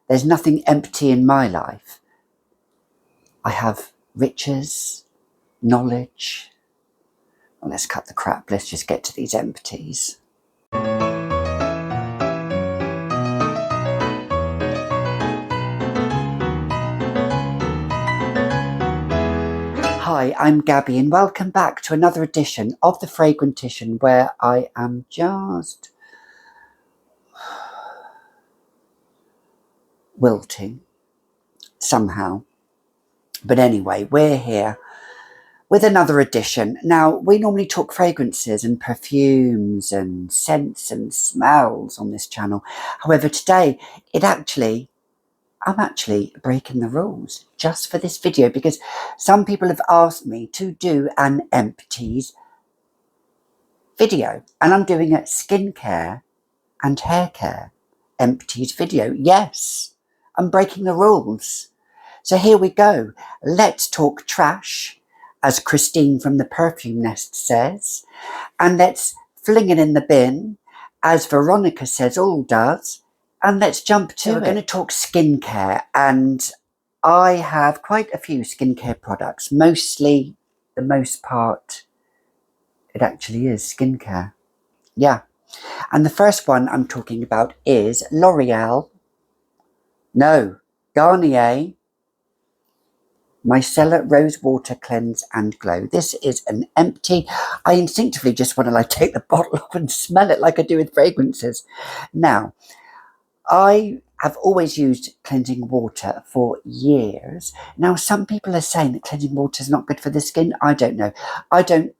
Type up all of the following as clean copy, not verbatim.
There's nothing empty in my life. I have riches, knowledge. Well, let's cut the crap. Let's just get to these empties. Hi, I'm Gabby and welcome back to another edition of the Fragrantician, where I am just wilting somehow. But anyway, we're here with another edition. Now, we normally talk fragrances and perfumes and scents and smells on this channel. However, today I'm actually breaking the rules just for this video, because some people have asked me to do an Empties video, and I'm doing a skincare and hair care Empties video. Yes, I'm breaking the rules. So here we go. Let's talk trash, as Christine from the Perfume Nest says, and let's fling it in the bin, as Veronica says all does. And let's jump to it. We're going to talk skincare, and I have quite a few skincare products. Mostly, the most part, it actually is skincare. Yeah. And the first one I'm talking about is Garnier Micellar Rose Water Cleanse and Glow. This is an empty. I instinctively just want to take the bottle off and smell it like I do with fragrances. Now, I have always used cleansing water for years. Now, some people are saying that cleansing water is not good for the skin. I don't know. I'm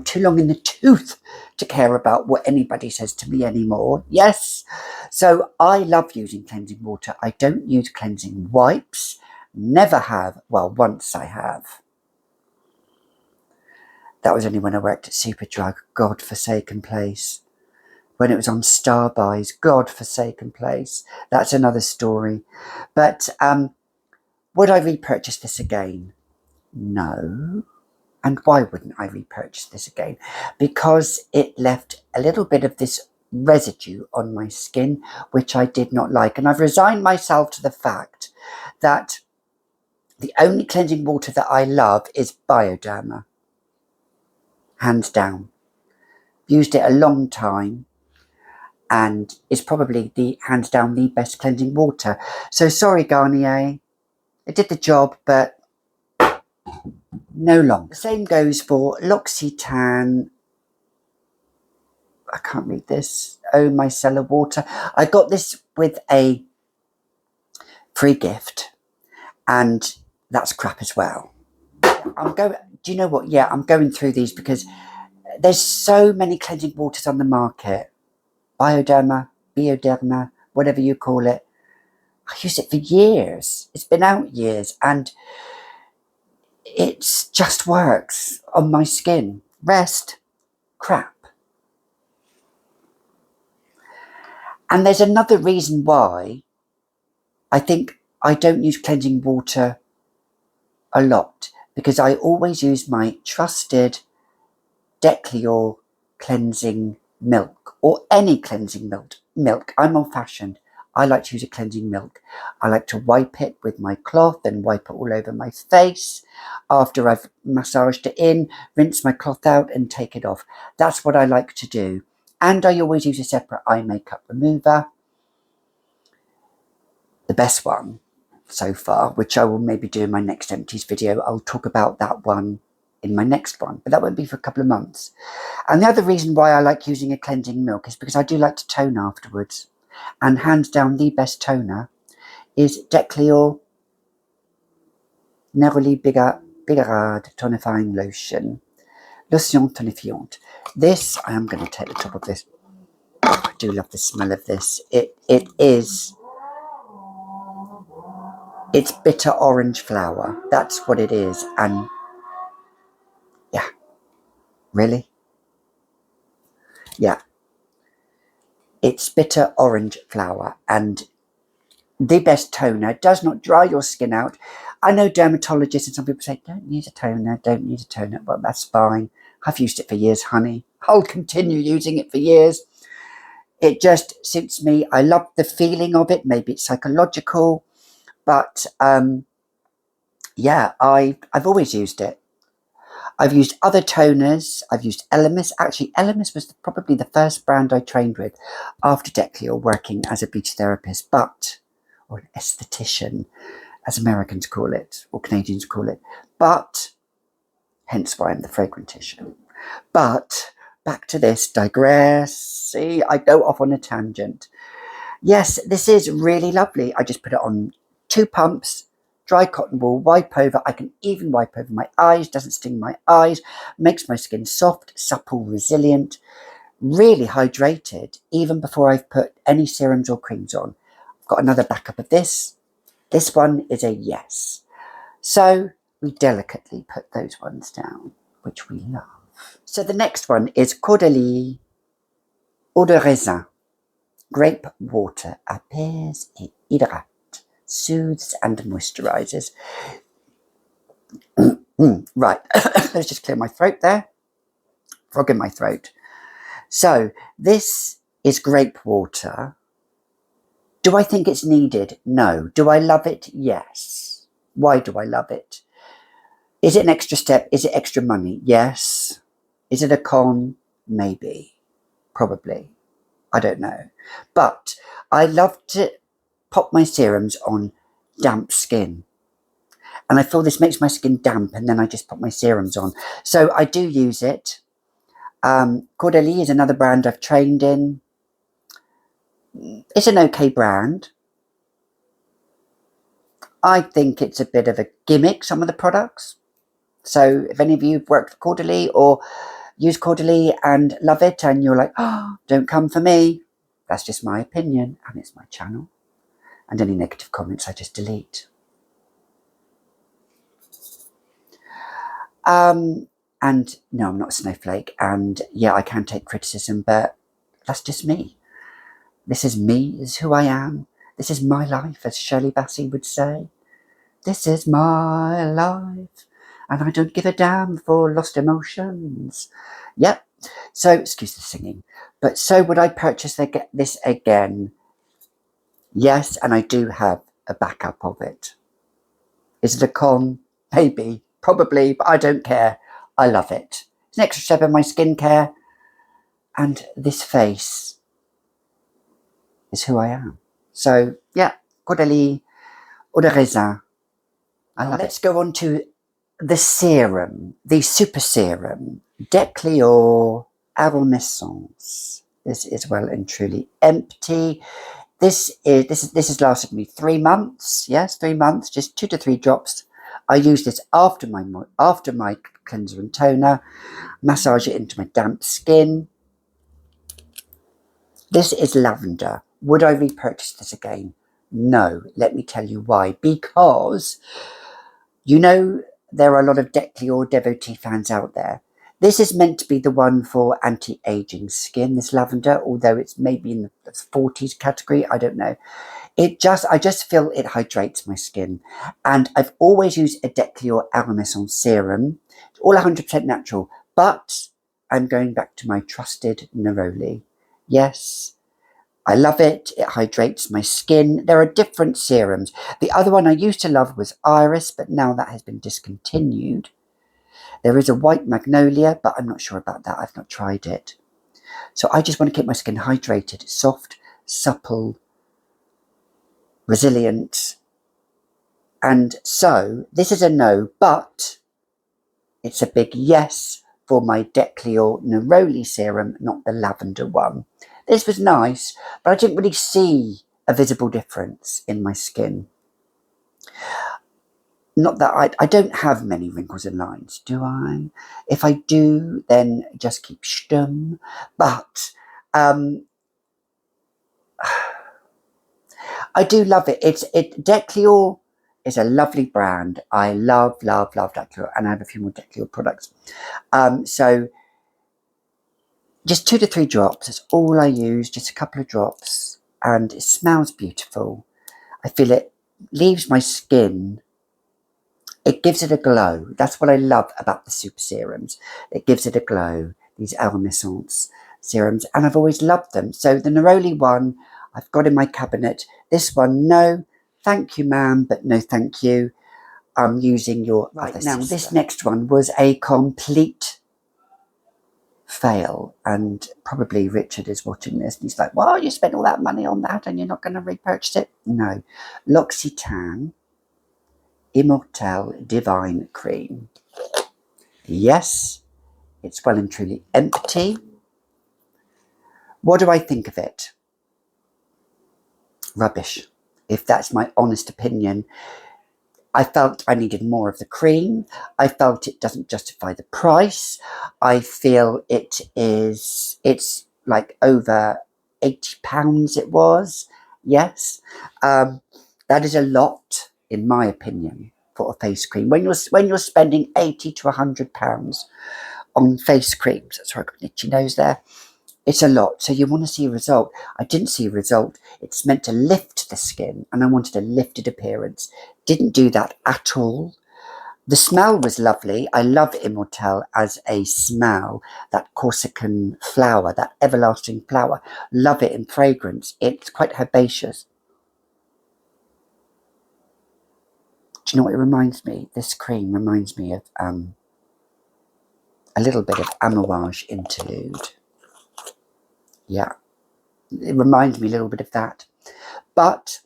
too long in the tooth to care about what anybody says to me anymore. Yes. So I love using cleansing water. I don't use cleansing wipes. Never have. Well, once I have. That was only when I worked at Superdrug, God-forsaken place. When it was on Starbuys, God-forsaken place. That's another story. But would I repurchase this again? No. And why wouldn't I repurchase this again? Because it left a little bit of this residue on my skin, which I did not like. And I've resigned myself to the fact that the only cleansing water that I love is Bioderma. Hands down. Used it a long time, and is probably hands down the best cleansing water. So sorry, Garnier. It did the job, but no longer. The same goes for Loccitane. I can't read this. Oh, micellar water. I got this with a free gift, and that's crap as well. Do you know what? Yeah, I'm going through these because there's so many cleansing waters on the market. Bioderma, whatever you call it. I used it for years. It's been out years, and it just works on my skin. Rest, crap. And there's another reason why I think I don't use cleansing water a lot, because I always use my trusted Decleor cleansing milk, or any cleansing milk. I'm old-fashioned. I like to use a cleansing milk. I like to wipe it with my cloth and wipe it all over my face. After I've massaged it in, rinse my cloth out and take it off. That's what I like to do. And I always use a separate eye makeup remover. The best one so far, which I will maybe do in my next Empties video. I'll talk about that one in my next one, but that won't be for a couple of months. And the other reason why I like using a cleansing milk is because I do like to tone afterwards. And hands down, the best toner is Decleor Neroli Tonifiant Lotion. Lotion Tonifiant. This, I am going to take the top of this. Oh, I do love the smell of this. It's bitter orange flower. That's what it is. And yeah, really? Yeah. It's bitter orange flower, and the best toner. Does not dry your skin out. I know dermatologists and some people say, don't need a toner. Well, that's fine. I've used it for years, honey. I'll continue using it for years. It just suits me. I love the feeling of it. Maybe it's psychological, but yeah, I've always used it. I've used other toners. I've used Elemis. Actually, Elemis was probably the first brand I trained with after Decleor, working as a beauty therapist, or an esthetician, as Americans call it, or Canadians call it. But, hence why I'm the fragrantician. But, back to this, digress. See, I go off on a tangent. Yes, this is really lovely. I just put it on 2 pumps, dry cotton wool, wipe over. I can even wipe over my eyes, doesn't sting my eyes, makes my skin soft, supple, resilient, really hydrated, even before I've put any serums or creams on. I've got another backup of this. This one is a yes. So we delicately put those ones down, which we love. So the next one is Caudalie Eau de Raisin. Grape water apaise et hydrate, soothes and moisturizes. Right, let's just clear my throat there. Frog in my throat. So this is grape water. Do I think it's needed? No. Do I love it? Yes. Why do I love it? Is it an extra step? Is it extra money? Yes. Is it a con? Maybe. Probably. I don't know. But I love to pop my serums on damp skin. And I feel this makes my skin damp, and then I just put my serums on. So I do use it. Caudalie is another brand I've trained in. It's an okay brand. I think it's a bit of a gimmick, some of the products. So if any of you have worked for Caudalie or use Caudalie and love it, and you're like, oh, don't come for me, that's just my opinion, and it's my channel. And any negative comments I just delete. And no, I'm not a snowflake, and yeah, I can take criticism, but that's just me. This is me, this is who I am. This is my life, as Shirley Bassey would say. This is my life, and I don't give a damn for lost emotions. Yep. So, excuse the singing, but so would I purchase this again? Yes, and I do have a backup of it. Is it a con? Maybe, probably, but I don't care. I love it. It's an extra step in my skincare, and this face is who I am. So, yeah, Caudalie Eau de Raisin. Let's go on to the serum, the super serum, Decleor Aromessence. This is well and truly empty. This has lasted me 3 months. Yes, 3 months, just 2 to 3 drops. I use this after my cleanser and toner, massage it into my damp skin. This is lavender. Would I repurchase this again? No. Let me tell you why. Because you know there are a lot of Decleor devotee fans out there. This is meant to be the one for anti-aging skin, this lavender, although it's maybe in the 40s category, I don't know. I just feel it hydrates my skin. And I've always used a Decleor Aromessence serum. It's all 100% natural, but I'm going back to my trusted Neroli. Yes, I love it. It hydrates my skin. There are different serums. The other one I used to love was Iris, but now that has been discontinued. There is a white magnolia, but I'm not sure about that. I've not tried it. So I just want to keep my skin hydrated, soft, supple, resilient. And so this is a no, but it's a big yes for my Decleor Neroli serum, not the lavender one. This was nice, but I didn't really see a visible difference in my skin. Not that I don't have many wrinkles and lines, do I? If I do, then just keep stum. But I do love it. Decleor is a lovely brand. I love Decleor, and I have a few more Decleor products. So just 2 to 3 drops. That's all I use. Just a couple of drops, and it smells beautiful. I feel it leaves my skin. It gives it a glow. That's what I love about the super serums. It gives it a glow. These Aromessence. serums, and I've always loved them. So the Neroli one I've got in my cabinet. This one, no, thank you, ma'am, but no thank you. I'm using your other sister. Now, this next one was a complete fail, and probably Richard is watching this and he's like, well, you spent all that money on that and you're not going to repurchase it. No. Loccitane Immortelle Divine Cream. Yes, it's well and truly empty. What do I think of it? Rubbish, if that's my honest opinion. I felt I needed more of the cream. I felt it doesn't justify the price. I feel it's like over £80 it was. Yes. That is a lot, in my opinion, for a face cream. When you're spending £80 to £100 on face creams, sorry, I've got an itchy nose there. It's a lot, so you want to see a result. I didn't see a result. It's meant to lift the skin, and I wanted a lifted appearance. Didn't do that at all. The smell was lovely. I love Immortelle as a smell. That Corsican flower, that everlasting flower. Love it in fragrance. It's quite herbaceous. Do you know what it reminds me? This cream reminds me of a little bit of Amouage Interlude. Yeah, it reminds me a little bit of that. But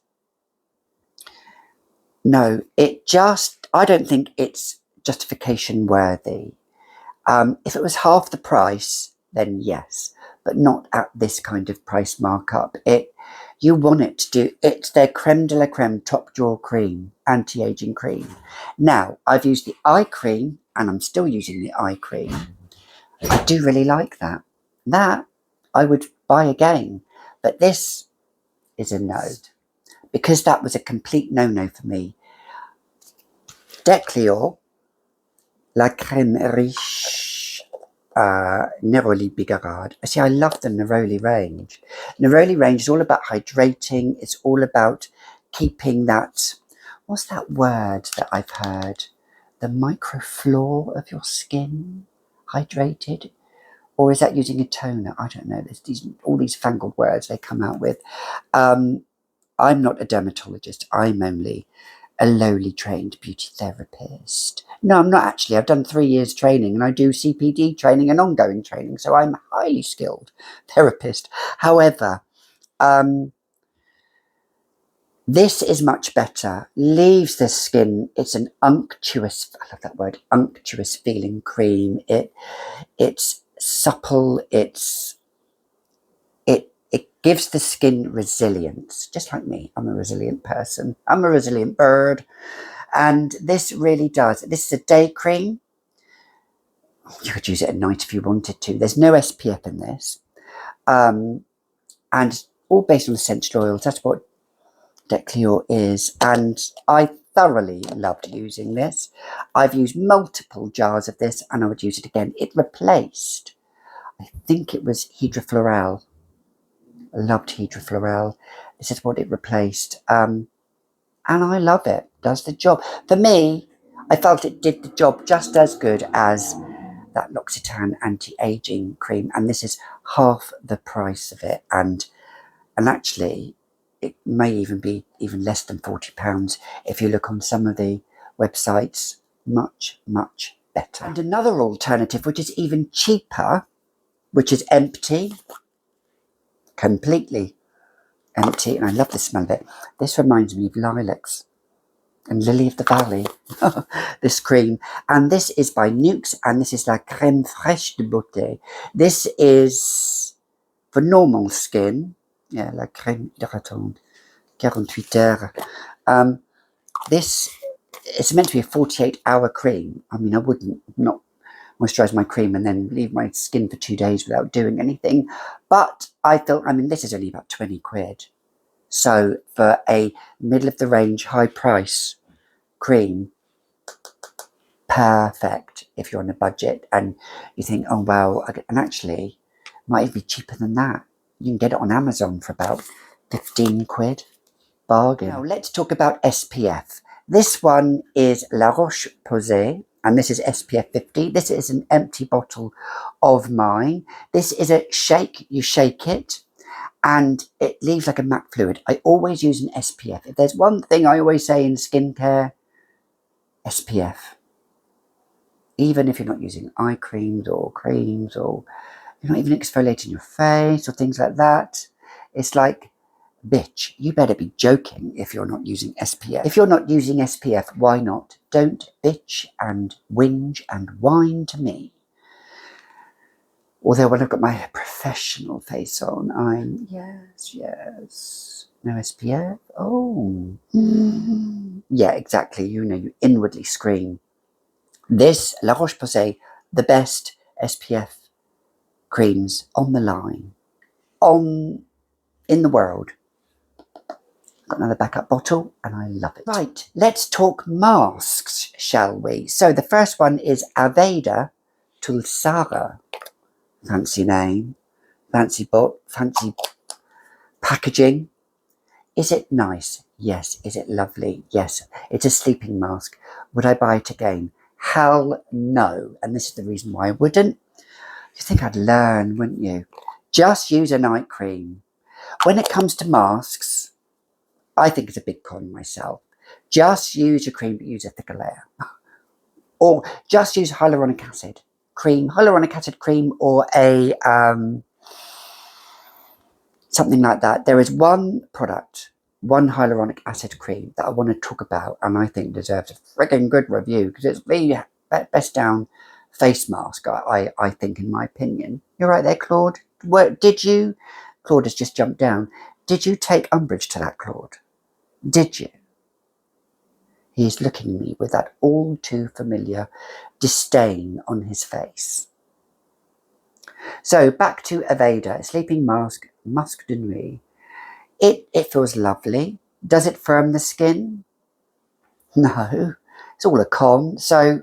no, I don't think it's justification worthy. If it was half the price, then yes, but not at this kind of price markup. You want it to do, it's their creme de la creme top drawer cream, anti-aging cream. Now, I've used the eye cream, and I'm still using the eye cream. I do really like that. That I would buy again, but this is a no, because that was a complete no-no for me. Decleor La Crème Riche Neroli Bigarade. See, I love the Neroli range. Neroli range is all about hydrating. It's all about keeping that, what's that word that I've heard? The microflora of your skin hydrated? Or is that using a toner? I don't know. There's all these fangled words they come out with. I'm not a dermatologist. I'm only a lowly trained beauty therapist. No, I'm not actually. I've done 3 years training, and I do CPD training and ongoing training. So I'm a highly skilled therapist. However, this is much better. Leaves the skin. It's an unctuous, I love that word, unctuous feeling cream. It's supple. It gives the skin resilience, just like me. I'm a resilient person. I'm a resilient bird. And this really does. This is a day cream. You could use it at night if you wanted to. There's no SPF in this. And all based on essential oils. That's what Decleor is. And I thoroughly loved using this. I've used multiple jars of this, and I would use it again. It replaced, I think it was Hydrofloral. I loved Hydrofloral. This is what it replaced. And I love it. Does the job. For me, I felt it did the job just as good as that Loccitane anti-aging cream. And this is half the price of it. And actually, it may even be even less than £40 if you look on some of the websites. Much, much better. And another alternative, which is even cheaper, which is empty. Completely empty, and I love the smell of it. This reminds me of lilacs and lily of the valley. This cream, and this is by Nuxe, and this is La Crème Fraîche de Beauté. This is for normal skin. Yeah, La Crème hydratante, 48 heures. This is meant to be a 48-hour cream. I mean, I wouldn't not moisturize my cream and then leave my skin for 2 days without doing anything. But I thought, I mean, this is only about 20 quid. So for a middle of the range, high price cream, perfect if you're on a budget and you think, oh, wow, and actually it might even be cheaper than that. You can get it on Amazon for about 15 quid. Bargain. Now let's talk about SPF. This one is La Roche-Posay, and this is SPF 50. This is an empty bottle of mine. This is a shake. You shake it and it leaves like a matte fluid. I always use an SPF. If there's one thing I always say in skincare, SPF. Even if you're not using eye creams or you're not even exfoliating your face or things like that, it's like, bitch, you better be joking if you're not using SPF. If you're not using SPF, why not? Don't bitch and whinge and whine to me. Although when I've got my professional face on, I'm, yes, no SPF. Oh, yeah, exactly. You know, you inwardly scream. This, La Roche-Posay, the best SPF creams on the line, in the world. Got another backup bottle and I love it. Right, let's talk masks, shall we? So the first one is Aveda Tulsara. Fancy name, fancy packaging. Is it nice? Yes. Is it lovely? Yes. It's a sleeping mask. Would I buy it again? Hell no. And this is the reason why I wouldn't. You think I'd learn, wouldn't you? Just use a night cream. When it comes to masks, I think it's a big con myself. Just use your cream, but use a thicker layer. Or just use hyaluronic acid cream, or a something like that. There is one product, one hyaluronic acid cream that I want to talk about and I think deserves a frigging good review because it's the best down face mask, I think, in my opinion. You're right there, Claude. Claude has just jumped down. Did you take umbrage to that, Claude? Did you? He's looking at me with that all too familiar disdain on his face. So back to Aveda, sleeping mask, Masque de Nuit. It feels lovely. Does it firm the skin? No, it's all a con. So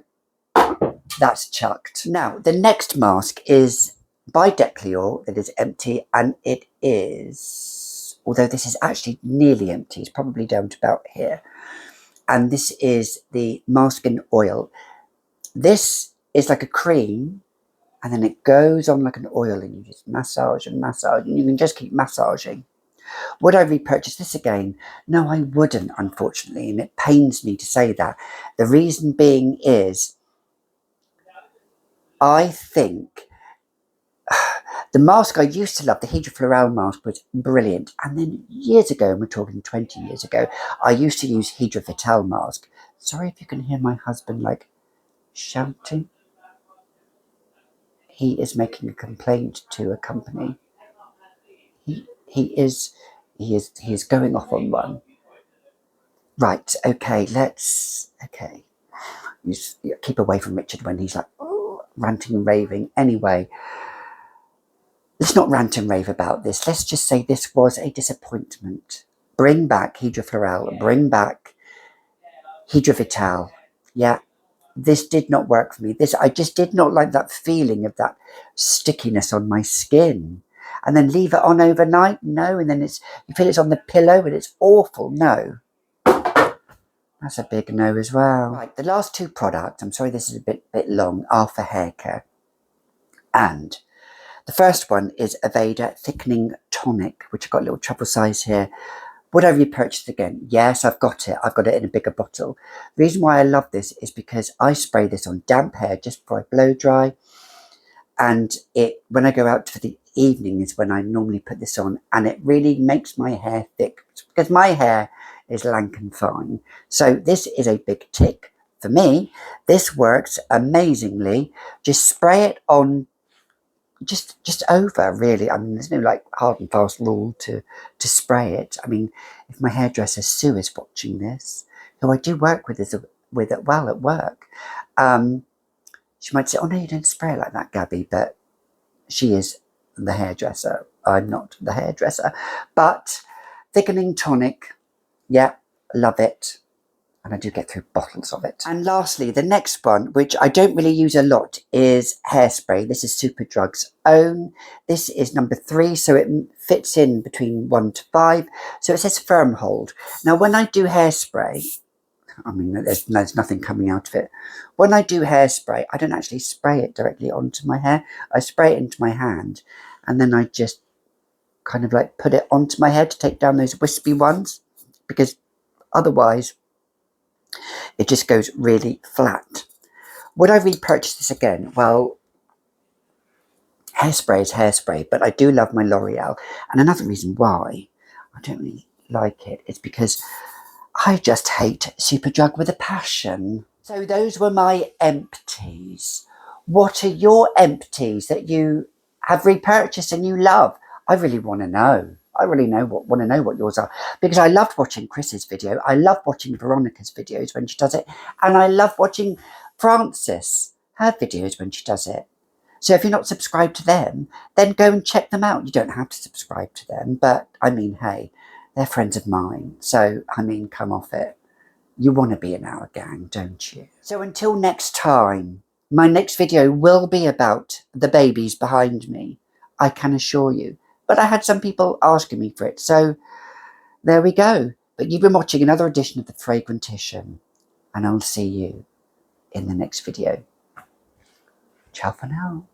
that's chucked. Now, the next mask is by Decleor, that is empty, and it is, although this is actually nearly empty, it's probably down to about here. And this is the Mask in Oil. This is like a cream, and then it goes on like an oil, and you just massage and massage, and you can just keep massaging. Would I repurchase this again? No, I wouldn't, unfortunately, and it pains me to say that. The reason being is, I think the mask I used to love, the Hydrofloral mask, was brilliant. And then years ago, and we're talking 20 years ago, I used to use Hydrovital mask. Sorry if you can hear my husband like shouting. He is making a complaint to a company. He is going off on one. Right, okay, okay. You keep away from Richard when he's like, oh, ranting and raving. Anyway, let's not rant and rave about this. Let's just say this was a disappointment. Bring back Hydrofloral. Bring back Hydrovital. Yeah, this did not work for me. I just did not like that feeling of that stickiness on my skin. And then leave it on overnight? No. And then you feel it's on the pillow and it's awful? No. That's a big no as well. Right, the last two products, I'm sorry this is a bit long, are for hair care. And the first one is Aveda Thickening Tonic, which I've got a little travel size here. Would I repurchase it again? Yes, I've got it. I've got it in a bigger bottle. The reason why I love this is because I spray this on damp hair just before I blow dry. And when I go out for the evening is when I normally put this on, and it really makes my hair thick because my hair is lank and fine. So this is a big tick for me. This works amazingly. Just spray it on just over, really. I mean, there's no like hard and fast rule to spray it. I mean, if my hairdresser Sue is watching this, who I do work with it well at work, she might say, oh no, you don't spray it like that, Gabby, but she is the hairdresser. I'm not the hairdresser. But Thickening Tonic, yeah, love it. And I do get through bottles of it. And lastly, the next one, which I don't really use a lot, is Hairspray. This is Superdrug's own. This is number 3, so it fits in between 1 to 5. So it says firm hold. Now, when I do hairspray, I mean, there's nothing coming out of it. When I do hairspray, I don't actually spray it directly onto my hair. I spray it into my hand, and then I just kind of like put it onto my head to take down those wispy ones, because otherwise it just goes really flat. Would I repurchase this again? Well, hairspray is hairspray, but I do love my L'Oreal. And another reason why I don't really like it is because I just hate Superdrug with a passion. So those were my empties. What are your empties that you have repurchased and you love? I really want to know. I really want to know what yours are, because I loved watching Chris's video. I love watching Veronica's videos when she does it, and I love watching Frances, her videos when she does it. So if you're not subscribed to them, then go and check them out. You don't have to subscribe to them, but I mean, hey, they're friends of mine. So, I mean, come off it. You want to be in our gang, don't you? So until next time, my next video will be about the babies behind me, I can assure you. But I had some people asking me for it, so there we go. But you've been watching another edition of The Fragrantician, and I'll see you in the next video. Ciao for now.